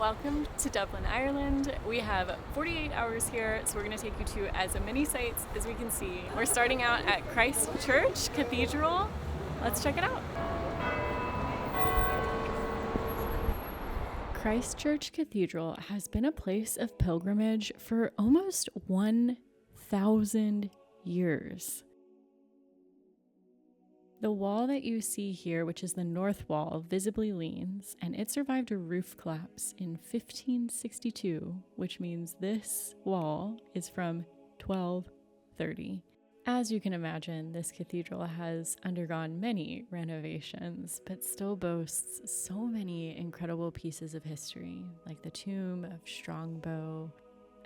Welcome to Dublin, Ireland. We have 48 hours here, so we're going to take you to as many sites as we can see. We're starting out at Christ Church Cathedral. Let's check it out. Christ Church Cathedral has been a place of pilgrimage for almost 1,000 years. The wall that you see here, which is the north wall, visibly leans, and it survived a roof collapse in 1562, which means this wall is from 1230. As you can imagine, this cathedral has undergone many renovations, but still boasts so many incredible pieces of history, like the tomb of Strongbow.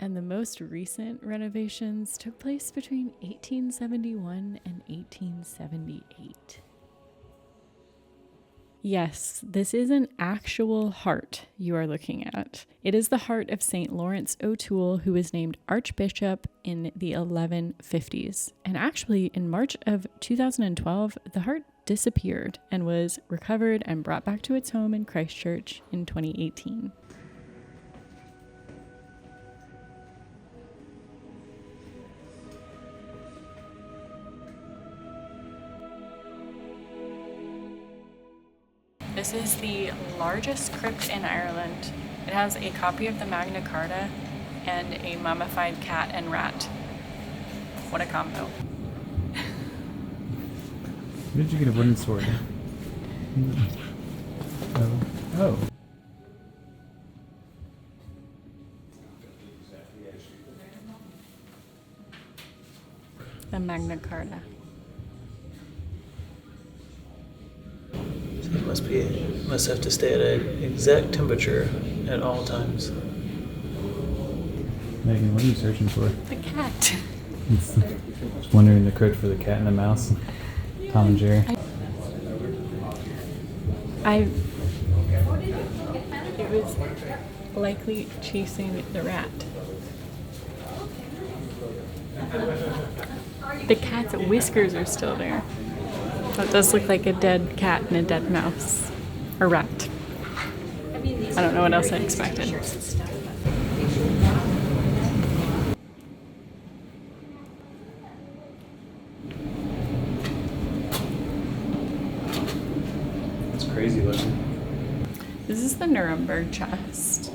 And the most recent renovations took place between 1871 and 1878. Yes, this is an actual heart you are looking at. It is the heart of St. Lawrence O'Toole, who was named Archbishop in the 1150s. And actually, in March of 2012, the heart disappeared and was recovered and brought back to its home in Christchurch in 2018. This is the largest crypt in Ireland. It has a copy of the Magna Carta and a mummified cat and rat. What a combo. Where did you get a wooden sword? Oh. The Magna Carta. Must have to stay at an exact temperature at all times. Megan, what are you searching for? The cat. Wondering the crypt for the cat and the mouse. Tom and Jerry. It was likely chasing the rat. The cat's whiskers are still there. That does look like a dead cat and a dead mouse. Or rat. I don't know what else I expected. It's crazy looking. This is the Nuremberg chest.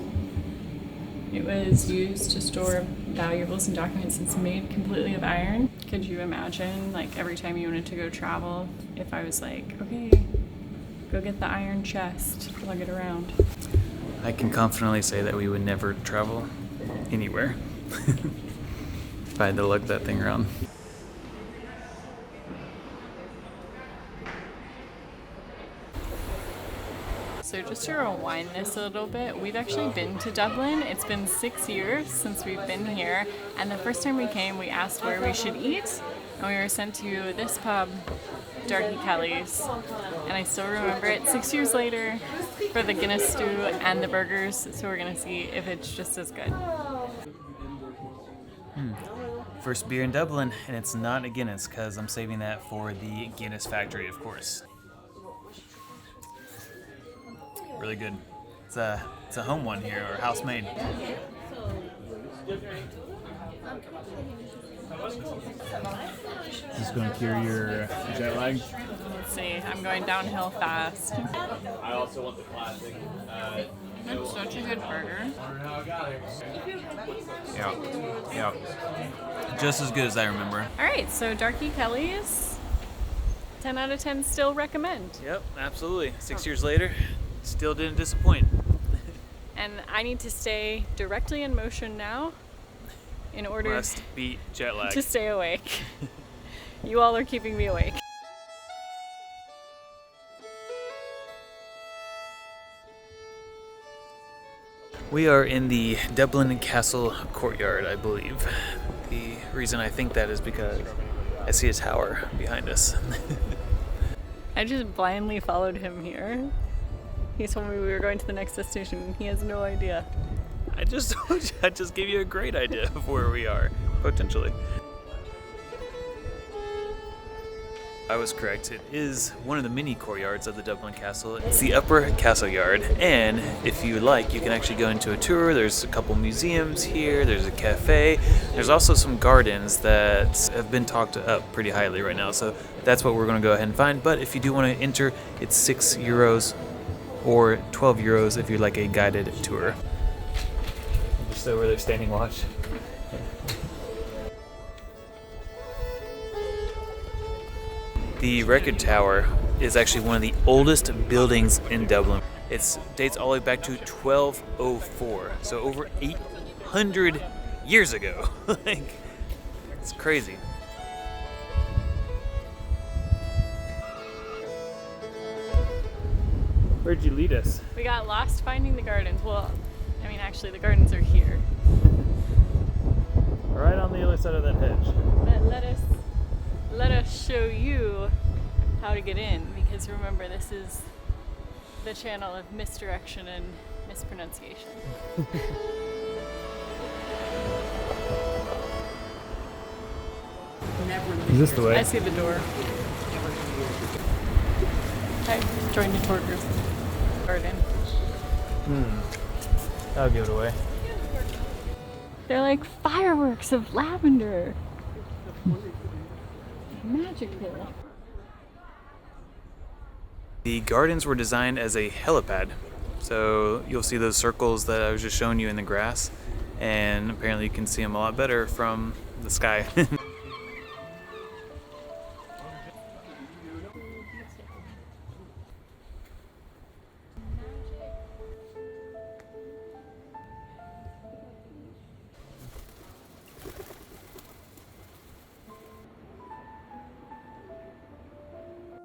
It was used to store valuables and documents. It's made completely of iron. Could you imagine, like, every time you wanted to go travel, if I was like, okay, go get the iron chest, lug it around. I can confidently say that we would never travel anywhere if I had to lug that thing around. So just to rewind this a little bit, we've actually been to Dublin. It's been 6 years since we've been here, and the first time we came, we asked where we should eat, and we were sent to this pub, Darky Kelly's, and I still remember it 6 years later for the Guinness stew and the burgers, so we're gonna see if it's just as good. First beer in Dublin, and it's not a Guinness because I'm saving that for the Guinness factory, of course. Really good. It's a home one here, or house made. Is this going to cure your jet lag? Let's see, I'm going downhill fast. I also want the classic. It's such a good burger. Yeah. Just as good as I remember. All right, so Darky Kelly's, 10 out of 10 still recommend. Yep, absolutely. 6 years later, still didn't disappoint. And I need to stay directly in motion now in order Must beat jet lag. to stay awake. You all are keeping me awake. We are in the Dublin Castle courtyard, I believe. The reason I think that is because I see a tower behind us. I just blindly followed him here. He told me we were going to the next destination, and he has no idea. I just gave you a great idea of where we are, potentially. I was correct. It is one of the mini courtyards of the Dublin Castle. It's the Upper Castle Yard, and if you like, you can actually go into a tour. There's a couple museums here, there's a cafe, there's also some gardens that have been talked up pretty highly right now, so that's what we're going to go ahead and find. But if you do want to enter, it's €6 or €12 if you like a guided tour. Just over there standing watch. The Record Tower is actually one of the oldest buildings in Dublin. It dates all the way back to 1204, so over 800 years ago. Like, it's crazy. Where'd you lead us? We got lost finding the gardens. Well, I mean, actually, the gardens are here. Right on the other side of that hedge. But let us show you how to get in, because remember, this is the channel of misdirection and mispronunciation. Is this the way? I see the door. I joined the tour group. Garden. I'll give it away. They're like fireworks of lavender. Magical. The gardens were designed as a helipad. So you'll see those circles that I was just showing you in the grass, and apparently you can see them a lot better from the sky.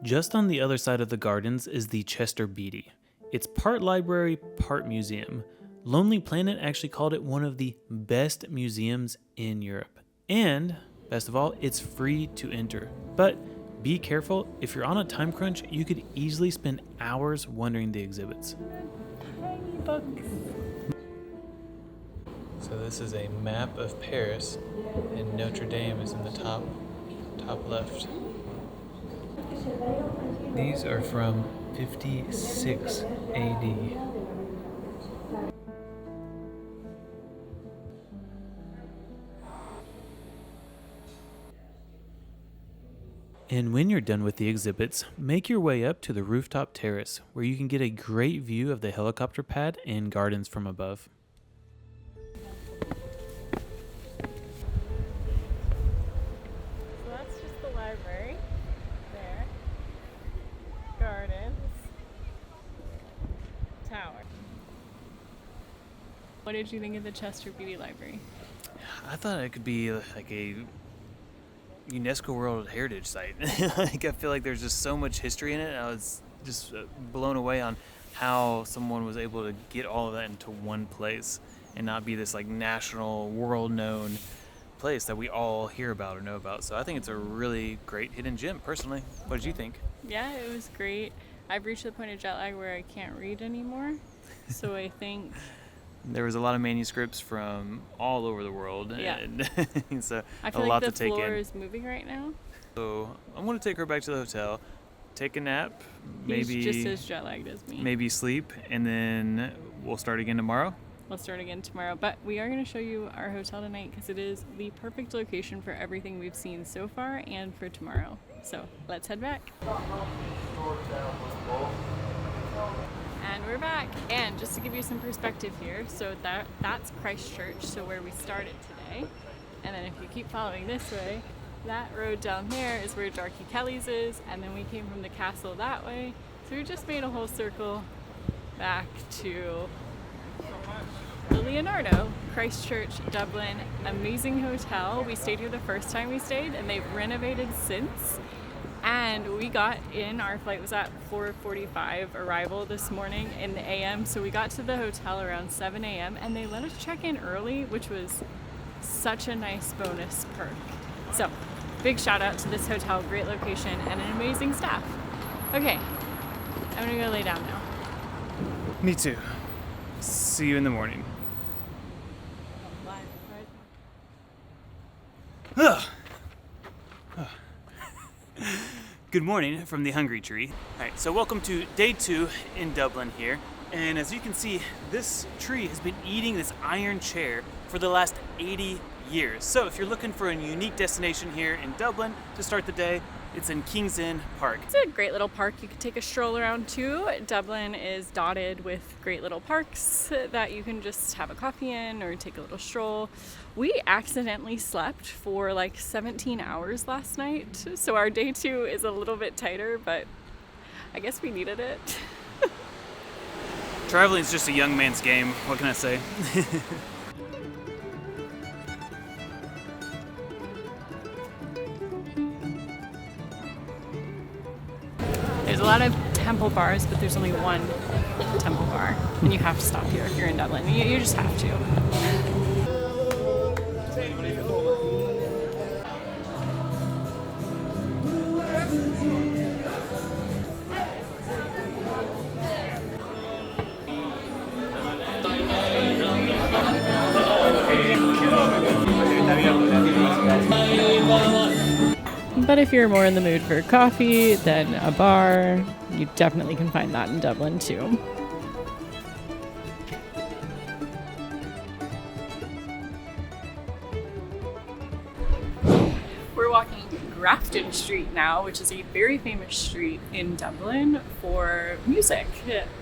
Just on the other side of the gardens is the Chester Beatty. It's part library, part museum. Lonely Planet actually called it one of the best museums in Europe. And, best of all, it's free to enter. But be careful, if you're on a time crunch, you could easily spend hours wandering the exhibits. Tiny books. So this is a map of Paris, and Notre Dame is in the top left. These are from 56 AD. And when you're done with the exhibits, make your way up to the rooftop terrace, where you can get a great view of the helicopter pad and gardens from above. So that's just the library. There. Gardens. Tower. What did you think of the Chester Beatty Library? I thought it could be like a UNESCO World Heritage Site. Like, I feel like there's just so much history in it. I was just blown away on how someone was able to get all of that into one place and not be this like national, world-known place that we all hear about or know about. So I think it's a really great hidden gem, personally. What did you think? Yeah, it was great. I've reached the point of jet lag where I can't read anymore. So I think There was a lot of manuscripts from all over the world. Yeah. And so I a feel lot like to the take floor in. is moving right now. So I'm going to take her back to the hotel, take a nap, He's maybe just as jet lagged as me. maybe sleep, and then we'll start again tomorrow. We'll start again tomorrow, but we are going to show you our hotel tonight because it is the perfect location for everything we've seen so far and for tomorrow. So let's head back. And we're back. And just to give you some perspective here, so that's Christchurch, so where we started today. And then if you keep following this way, that road down there is where Darky Kelly's is, and then we came from the castle that way. So we just made a whole circle back to the Leonardo, Christchurch, Dublin. Amazing hotel. We stayed here the first time we stayed, and they've renovated since. And we got in, our flight was at 4:45 arrival this morning in the AM, so we got to the hotel around 7 a.m. and they let us check in early, which was such a nice bonus perk. So, big shout out to this hotel, great location, and an amazing staff. Okay, I'm gonna go lay down now. Me too. See you in the morning. Good morning from the Hungry Tree. All right, so welcome to day 2 in Dublin here. And as you can see, this tree has been eating this iron chair for the last 80 years. So if you're looking for a unique destination here in Dublin to start the day, it's in King's Inn Park. It's a great little park you could take a stroll around too. Dublin is dotted with great little parks that you can just have a coffee in or take a little stroll. We accidentally slept for like 17 hours last night, so our day 2 is a little bit tighter, but I guess we needed it. Traveling is just a young man's game, what can I say? There's a lot of temple bars, but there's only one temple bar, and you have to stop here if you're in Dublin. You just have to. But if you're more in the mood for coffee than a bar, you definitely can find that in Dublin too. We're walking Grafton Street now, which is a very famous street in Dublin for music.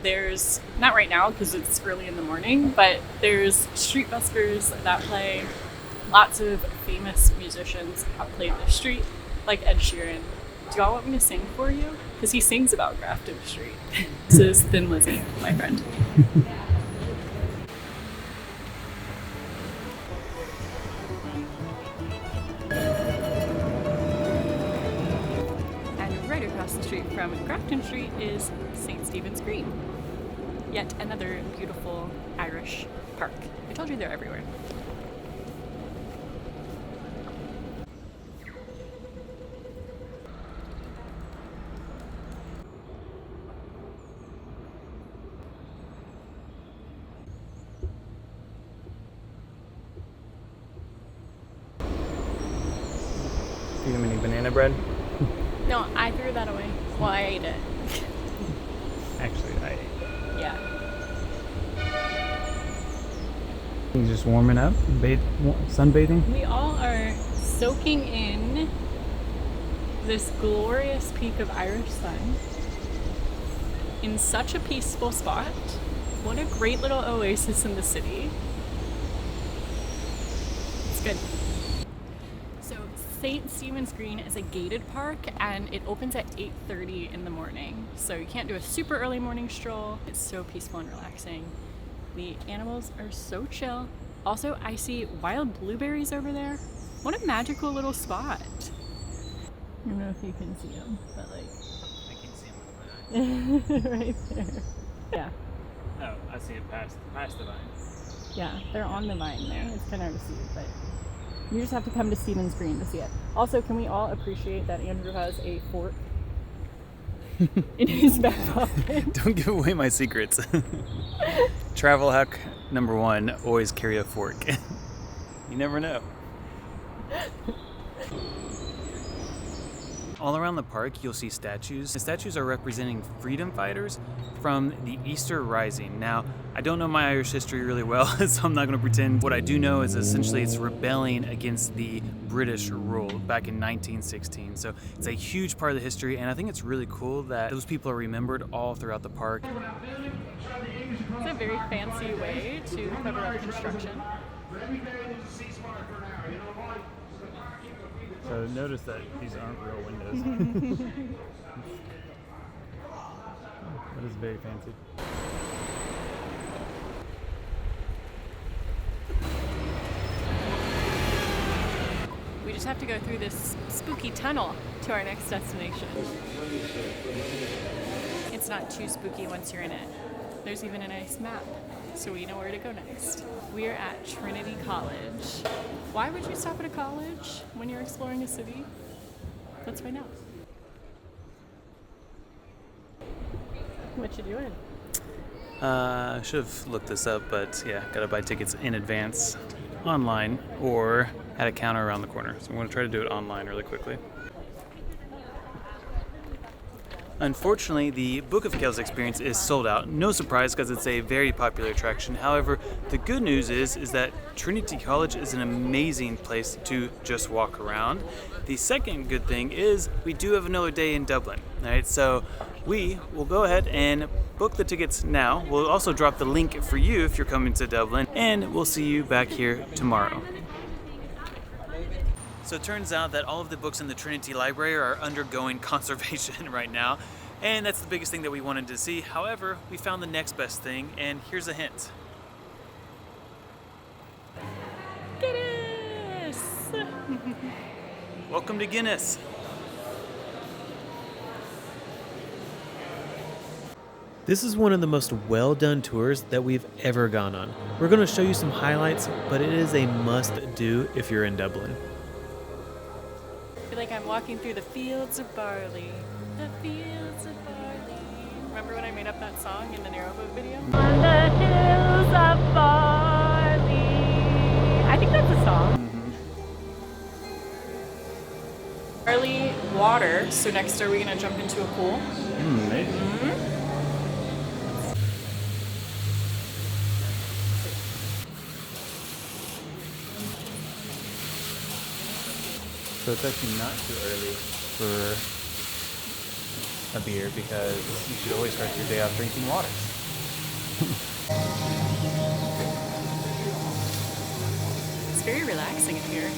There's, not right now because it's early in the morning, but there's street buskers that play. Lots of famous musicians have played this street, like Ed Sheeran. Do y'all want me to sing for you? Because he sings about Grafton Street. This is Thin Lizzy, my friend. And right across the street from Grafton Street is St. Stephen's Green. Yet another beautiful Irish park. I told you they're everywhere. Feed him any banana bread? No, I threw that away. Well, I ate it. Actually, I ate it. Yeah. He's just warming up, sunbathing. We all are soaking in this glorious peak of Irish sun in such a peaceful spot. What a great little oasis in the city. It's good. So St. Stephen's Green is a gated park and it opens at 8:30 in the morning. So you can't do a super early morning stroll. It's so peaceful and relaxing. The animals are so chill. Also, I see wild blueberries over there. What a magical little spot. I don't know if you can see them, but like... I can see them with my eyes. right there. Yeah. Oh, I see it past the vine. Yeah, they're on the vine there. It's kind of hard to see, but you just have to come to Stephen's Green to see it. Also, can we all appreciate that Andrew has a fork in his back pocket? Don't give away my secrets. Travel hack number 1, always carry a fork. You never know. All around the park, you'll see statues. The statues are representing freedom fighters from the Easter Rising. Now, I don't know my Irish history really well, so I'm not going to pretend. What I do know is essentially it's rebelling against the British rule back in 1916. So it's a huge part of the history, and I think it's really cool that those people are remembered all throughout the park. It's a very fancy way to cover up construction. So notice that these aren't real windows. That is very fancy. We just have to go through this spooky tunnel to our next destination. It's not too spooky once you're in it. There's even a nice map, so we know where to go next. We are at Trinity College. Why would you stop at a college when you're exploring a city? Let's find out. What you doing? I should have looked this up, but yeah, gotta buy tickets in advance online or at a counter around the corner. So I'm gonna try to do it online really quickly. Unfortunately, the Book of Kells experience is sold out. No surprise, because it's a very popular attraction. However, the good news is that Trinity College is an amazing place to just walk around. The second good thing is we do have another day in Dublin. All right, so we will go ahead and book the tickets now. We'll also drop the link for you if you're coming to Dublin, and we'll see you back here tomorrow. So it turns out that all of the books in the Trinity Library are undergoing conservation right now, and that's the biggest thing that we wanted to see. However, we found the next best thing, and here's a hint. Guinness! Welcome to Guinness. This is one of the most well-done tours that we've ever gone on. We're going to show you some highlights, but it is a must-do if you're in Dublin. I feel like I'm walking through the fields of barley. The fields of barley. Remember when I made up that song in the Narrowboat video? On the hills of barley. I think that's a song. Barley water. So next, are we going to jump into a pool? Maybe. So it's actually not too early for a beer because you should always start your day off drinking water. It's very relaxing in here.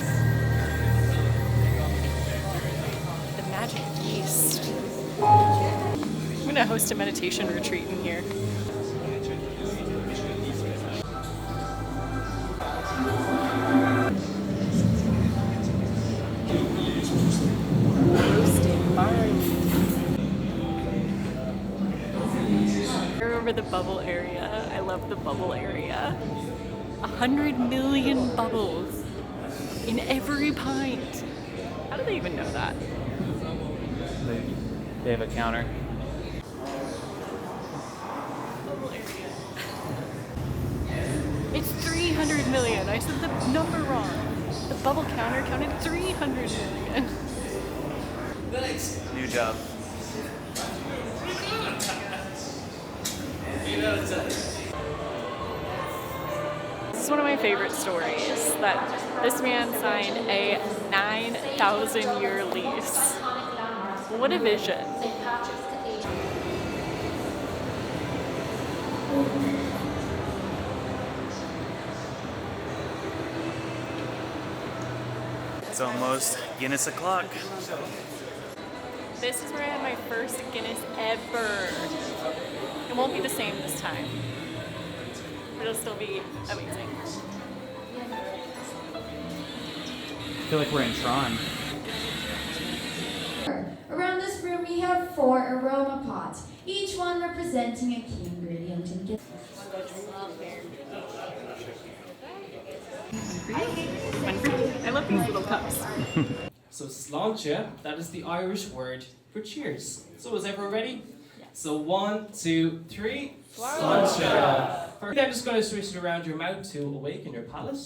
The magic yeast. I'm going to host a meditation retreat in here. The bubble area. I love the bubble area. 100 million bubbles in every pint. How do they even know that? They have a counter. Bubble area. It's 300 million. I said the number wrong. The bubble counter counted 300 million. New job. This is one of my favorite stories, that this man signed a 9,000-year lease. What a vision. It's almost Guinness o'clock. This is where I had my first Guinness ever. It won't be the same this time. But it'll still be amazing. I feel like we're in Tron. Around this room we have 4 aroma pots, each one representing a key ingredient in Guinness. I love these little cups. So sláinte, that is the Irish word for cheers. So is everyone ready? Yes. So 1, 2, 3. Sláinte. Then just going to switch it around your mouth to awaken your palate.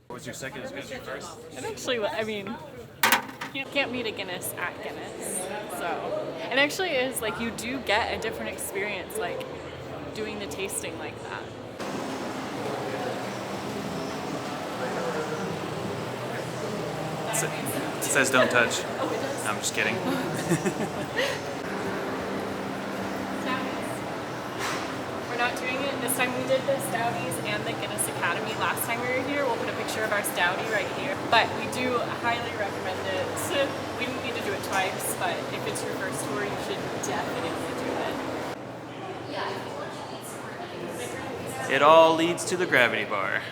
What was your second? Is going to be first. And actually, I mean, you can't beat a Guinness at Guinness. So, and actually is like you do get a different experience, like doing the tasting like that. It says don't touch. Oh, it does. No, I'm just kidding. We're not doing it. This time we did the Stouties and the Guinness Academy. Last time we were here, we'll put a picture of our Stoutie right here. But we do highly recommend it. We didn't need to do it twice, but if it's your first tour, you should definitely do it. It all leads to the gravity bar.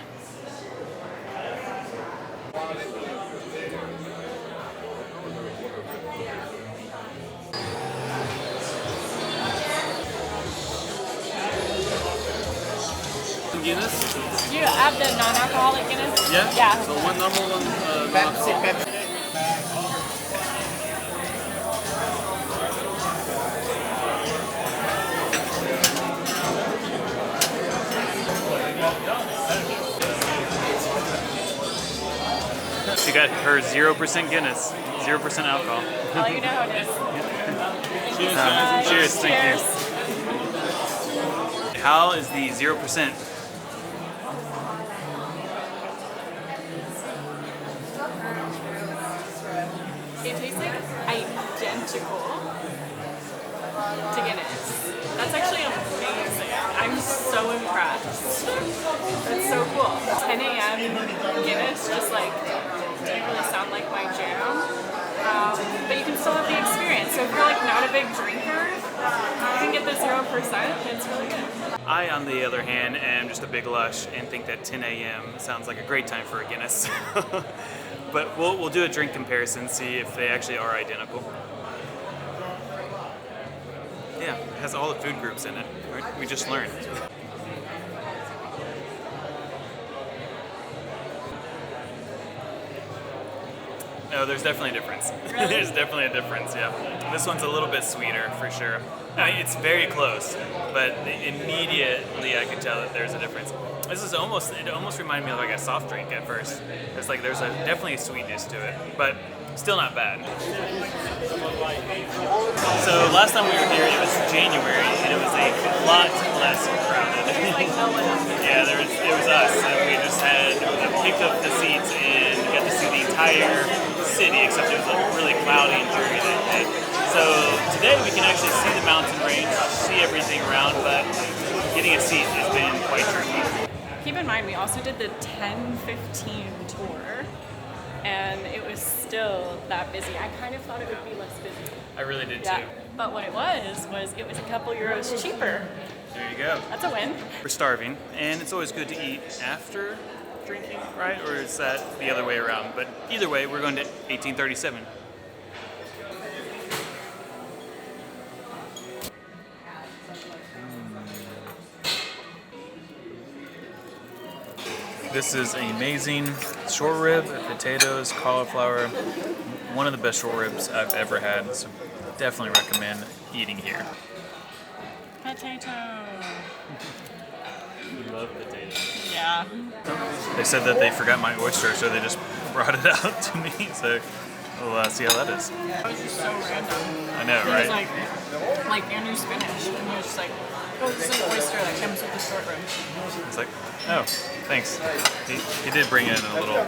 Guinness? Do you have the non-alcoholic Guinness? Yeah? Yeah. So one normal, one non-alcoholic. She got her 0% Guinness, 0% alcohol. Well, you know how it is. Cheers, thank you. How is the 0%? It tastes like identical to Guinness. That's actually amazing. I'm so impressed. That's so cool. 10 a.m. Guinness just like didn't really sound like my jam. But you can still have the experience. So if you're like not a big drinker, you can get the 0%. It's really good. I, on the other hand, am just a big lush and think that 10 a.m. sounds like a great time for a Guinness. But we'll do a drink comparison, see if they actually are identical. Yeah, it has all the food groups in it. Right? We just learned. No, there's definitely a difference. Really? There's definitely a difference, yeah. This one's a little bit sweeter, for sure. I mean, it's very close, but immediately I could tell that there's a difference. It almost reminded me of like a soft drink at first. It's like there's definitely a sweetness to it, but still not bad. So last time we were here, it was January, and it was a lot less crowded. Like no one else. Yeah, it was us, and we just had picked up the seats and got to see the entire city, except it was like really cloudy and dreary that day. So today we can actually see the mountain range, see everything around, but getting a seat has been quite tricky. Keep in mind, we also did the 10:15 tour, and it was still that busy. I kind of thought it would be less busy. I really did Yeah. too. But what it was it was a couple euros cheaper. There you go. That's a win. We're starving, and it's always good to eat after drinking, right? Or is that the other way around? But either way, we're going to 1837. This is amazing short rib, potatoes, cauliflower. One of the best short ribs I've ever had, so definitely recommend eating here. Potato. We love potatoes. Yeah. They said that they forgot my oyster, so they just brought it out to me. So we'll see how that is. That was just so random. I know, It right? was like and you spinach, and you're just like, oh, this is an oyster that comes with the short rib. It's like, oh, thanks. He did bring in a little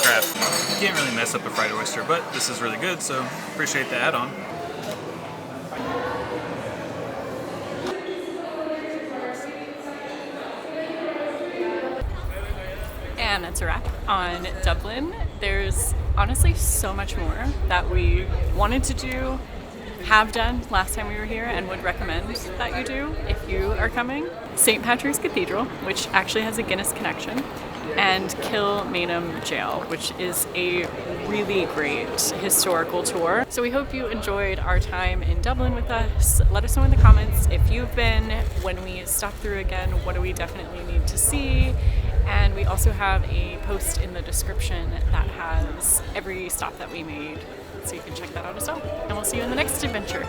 crab. You can't really mess up a fried oyster, but this is really good, so appreciate the add-on. And that's a wrap on Dublin. There's honestly so much more that we wanted to do, have done last time we were here, and would recommend that you do if you are coming. St. Patrick's Cathedral, which actually has a Guinness connection, and Kilmainham Jail, which is a really great historical tour. So we hope you enjoyed our time in Dublin with us. Let us know in the comments if you've been. When we stop through again, what do we definitely need to see? And we also have a post in the description that has every stop that we made, so you can check that out as well. And we'll see you in the next adventure.